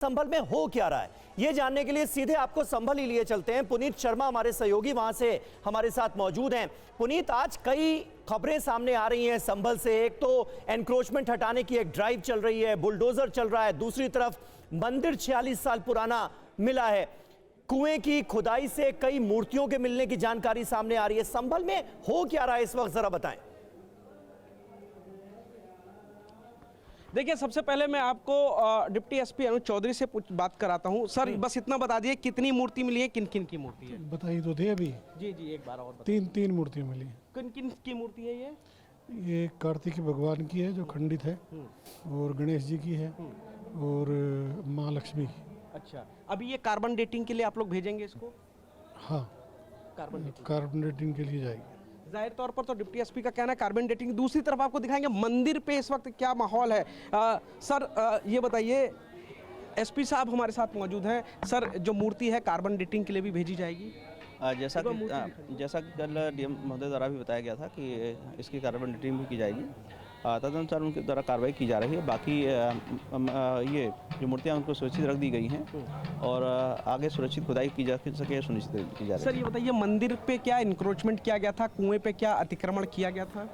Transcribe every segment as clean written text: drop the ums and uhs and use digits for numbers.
संभल में हो क्या रहा है, ये जानने के लिए सीधे आपको संभल ही लिए चलते हैं। पुनीत शर्मा हमारे सहयोगी वहां से हमारे साथ मौजूद हैं। पुनीत, आज कई खबरें सामने आ रही हैं संभल से। एक तो एनक्रोचमेंट हटाने की एक ड्राइव चल रही है, बुलडोजर चल रहा है, दूसरी तरफ मंदिर 46 साल पुराना मिला है, कुएं की खुदाई से कई मूर्तियों के मिलने की जानकारी सामने आ रही है। संभल में हो क्या रहा है इस वक्त, जरा बताएं। देखिए, सबसे पहले मैं आपको डिप्टी एसपी अनुज चौधरी से बात कराता हूं। सर, बस इतना बता दिए कितनी मूर्ति मिली है, किन किन की मूर्ति है? बताइए तो दे अभी। जी जी, एक बार और बताइए। तीन मूर्तियाँ मिली। किन किन की मूर्ति है ये कार्तिक भगवान की है जो खंडित है, और गणेश जी की है, और माँ लक्ष्मी की। अच्छा, अभी ये कार्बन डेटिंग के लिए आप लोग भेजेंगे इसको? हाँ, कार्बन डेटिंग के लिए जाएगी। जाहिर तौर पर तो डिप्टी एसपी का कहना है कार्बन डेटिंग। दूसरी तरफ आपको दिखाएंगे मंदिर पे इस वक्त क्या माहौल है। सर, ये बताइए, एसपी साहब हमारे साथ मौजूद हैं। सर, जो मूर्ति है कार्बन डेटिंग के लिए भी भेजी जाएगी? जैसा कि कल डीएम महोदय द्वारा भी बताया गया था कि इसकी कार्बन डेटिंग भी की जाएगी, तदनुसार उनके द्वारा कार्रवाई की जा रही है। बाकी ये जो मूर्तियाँ उनको सुरक्षित रख दी गई हैं और आगे सुरक्षित खुदाई की जा सके सुनिश्चित की जा रही है। सर, ये बताइए, मंदिर पे क्या इंक्रोचमेंट किया गया था, कुएं पे क्या अतिक्रमण किया गया था?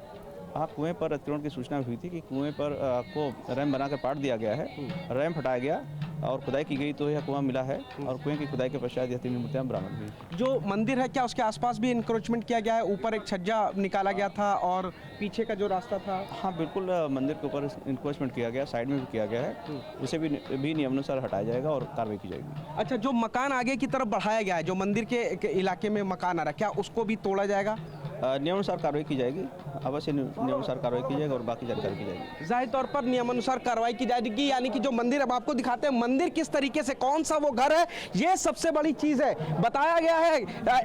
हाँ, कुएं पर अतिक्रमण की सूचना हुई थी कि कुएं पर को रैम्प बनाकर पाट दिया गया है, रैम्प हटाया गया और खुदाई की गई तो यह कुआं मिला है, और कुएं की खुदाई के पश्चात यह 3 मूर्तियां बरामद हुई। जो मंदिर है, क्या उसके आसपास भी इंक्रोचमेंट किया गया है? ऊपर एक छज्जा निकाला गया था और पीछे का जो रास्ता था? हाँ बिल्कुल, मंदिर के ऊपर इंक्रोचमेंट किया गया, साइड में भी किया गया है, उसे भी नियमानुसार हटाया जाएगा और कार्रवाई की जाएगी। अच्छा, जो मकान आगे की तरफ बढ़ाया गया है, जो मंदिर के इलाके में मकान आ रहा है, क्या उसको भी तोड़ा जाएगा? नियमानुसार कार्रवाई की जाएगी, अवश्य नियमानुसार कार्रवाई की जाएगी और बाकी जानकारी की जाएगी। जाहिर तौर पर नियमानुसार कार्रवाई की जाएगी, यानी कि जो मंदिर, अब आपको दिखाते हैं मंदिर किस तरीके से, कौन सा वो घर है, ये सबसे बड़ी चीज है। बताया गया है,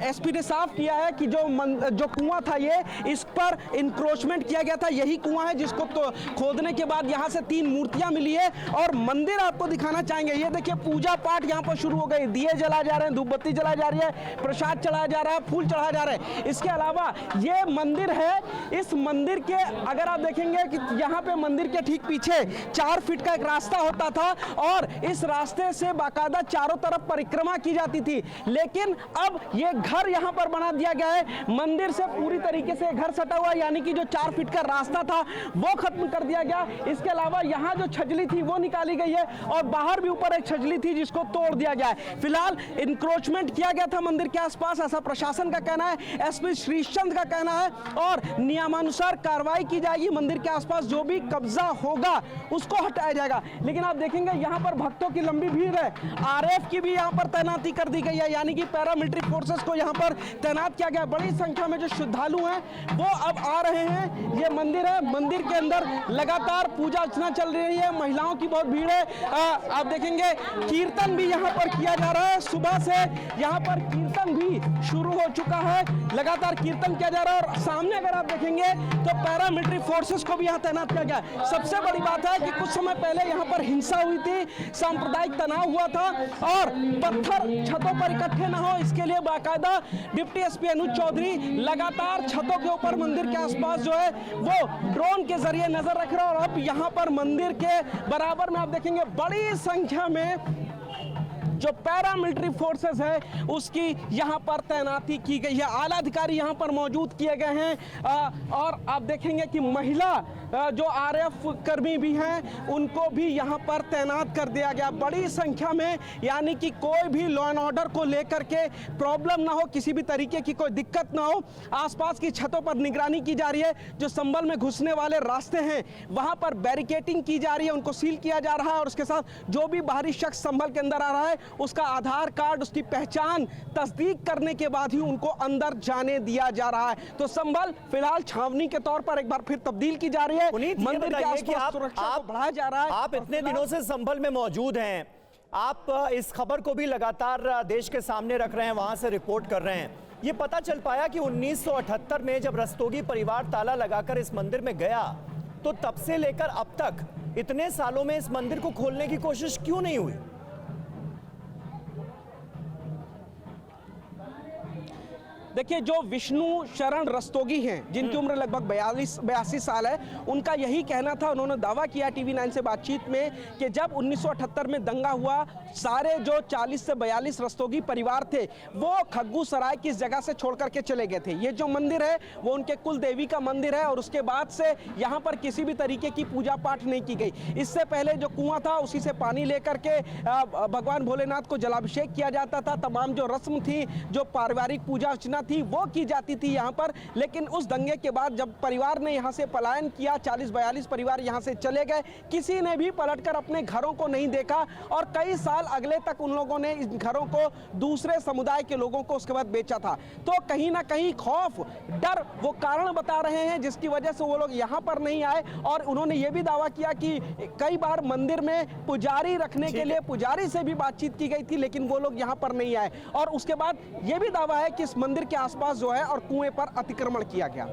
एसपी ने साफ किया है कि जो कुआं था ये, इस पर इंक्रोचमेंट किया गया था। यही कुआं है जिसको तो खोदने के बाद यहाँ से 3 मूर्तियां मिली है। और मंदिर आपको दिखाना चाहेंगे, ये देखिए, पूजा पाठ यहाँ पर शुरू हो गई, दिए जलाए जा रहे हैं, धूपबत्ती जलाई जा रही है, प्रसाद चढ़ाया जा रहा है, फूल चढ़ाया जा रहा है। इसके अलावा ये मंदिर है, इस मंदिर के अगर आप देखेंगे कि यहाँ पे मंदिर के ठीक पीछे 4 फीट का एक रास्ता होता था और इस रास्ते से बाकायदा चारों तरफ परिक्रमा की जाती थी। लेकिन अब ये घर यहाँ पर बना दिया गया है, मंदिर से पूरी तरीके से घर सटा हुआ, यानी कि जो 4 फीट का रास्ता था वो खत्म कर दिया गया। इसके अलावा यहाँ जो छजली थी वो निकाली गई है और बाहर भी ऊपर एक छजली थी जिसको तोड़ दिया गया है। फिलहाल इंक्रोचमेंट किया गया था मंदिर के आसपास, ऐसा प्रशासन का कहना है, एसपी श्रीचंद का कहना है, और नियमानुसार कार्रवाई की जाएगी। मंदिर के आसपास जो भी कब्जा होगा उसको हटाया जाएगा। लेकिन आप देखेंगे यहाँ पर भक्तों की लंबी भीड़ है, आरएफ की भी यहाँ पर तैनाती कर दी गई है, यानी कि पैरामिलिट्री फोर्सेस को यहाँ पर तैनात किया गया। बड़ी संख्या में जो श्रद्धालु हैं वो अब आ रहे हैं। ये मंदिर है, मंदिर के अंदर लगातार पूजा अर्चना चल रही है, महिलाओं की बहुत भीड़ है। आप देखेंगे कीर्तन भी यहाँ पर किया जा रहा है, सुबह से यहाँ पर कीर्तन भी शुरू हो चुका है, लगातार कीर्तन किया जा रहा है। और सामने अगर आप देखेंगे तो पैरामिलिट्री फोर्सेस को भी यहाँ तैनात किया गया है। सबसे बड़ी बात है कि कुछ समय पहले यहाँ पर हिंसा हुई थी, सांप्रदायिक तनाव हुआ था और पत्थर छतों पर इकट्ठे ना हो, इसके लिए बाकायदा डिप्टी एसपी अनुज चौधरी लगातार छतों के ऊपर मंदिर के आसपास जो है वो ड्रोन के जरिए नजर रख रहा है। और अब यहाँ पर मंदिर के बराबर में आप देखेंगे बड़ी संख्या में जो पैरामिलिट्री फोर्सेस है उसकी यहाँ पर तैनाती की गई है, आला अधिकारी यहाँ पर मौजूद किए गए हैं। और आप देखेंगे कि महिला जो आरएफ कर्मी भी हैं उनको भी यहाँ पर तैनात कर दिया गया बड़ी संख्या में, यानी कि कोई भी लॉ एंड ऑर्डर को लेकर के प्रॉब्लम ना हो, किसी भी तरीके की कोई दिक्कत ना हो। आसपास की छतों पर निगरानी की जा रही है, जो संभल में घुसने वाले रास्ते हैं वहाँ पर बैरिकेटिंग की जा रही है, उनको सील किया जा रहा है। और उसके साथ जो भी बाहरी शख्स संभल के अंदर आ रहा है उसका आधार कार्ड, उसकी पहचान तस्दीक करने के बाद ही उनको अंदर जाने दिया जा रहा है। तो संभल फिलहाल छावनी के तौर पर एक बार फिर तब्दील की जा रही है। मंदिर के आसपास सुरक्षा को बढ़ाया जा रहा है। आप इतने दिनों से संभल में मौजूद हैं, आप इस खबर को भी लगातार देश के सामने रख रहे हैं, वहां से रिपोर्ट कर रहे हैं। ये पता चल पाया कि 1978 में जब रस्तोगी परिवार ताला लगाकर इस मंदिर में गया तो तब से लेकर अब तक इतने सालों में इस मंदिर को खोलने की कोशिश क्यों नहीं हुई? देखिए, जो विष्णु शरण रस्तोगी हैं, जिनकी उम्र लगभग 82 साल है, उनका यही कहना था, उन्होंने दावा किया टीवी 9 से बातचीत में कि जब 1978 में दंगा हुआ, सारे जो 40 से 42 रस्तोगी परिवार थे वो खग्गू सराय की इस जगह से छोड़ करके चले गए थे। ये जो मंदिर है वो उनके कुल देवी का मंदिर है और उसके बाद से यहाँ पर किसी भी तरीके की पूजा पाठ नहीं की गई। इससे पहले जो कुआं था उसी से पानी लेकर के भगवान भोलेनाथ को जलाभिषेक किया जाता था। तमाम जो रस्म थी, जो पारिवारिक पूजा अर्चना थी वो की जाती थी यहाँ पर। लेकिन उस दंगे के बाद जब परिवार ने यहाँ से पलायन किया, 40-42 परिवार यहाँ से चले गए, किसी ने भी पलटकर अपने घरों को नहीं देखा और कई साल अगले तक उन लोगों ने इन घरों को दूसरे समुदाय के लोगों को उसके बाद बेचा था। तो कहीं ना कहीं खौफ, डर वो कारण बता रहे हैं जिसकी वजह से वो लोग यहाँ पर नहीं आए। और उन्होंने ये भी दावा किया कि कई बार मंदिर में पुजारी रखने के लिए पुजारी से भी बातचीत की गई थी, लेकिन वो लोग यहाँ पर नहीं आए। और उसके बाद ये भी दावा है कि इस मंदिर के आसपास जो है और कुएं पर अतिक्रमण किया गया।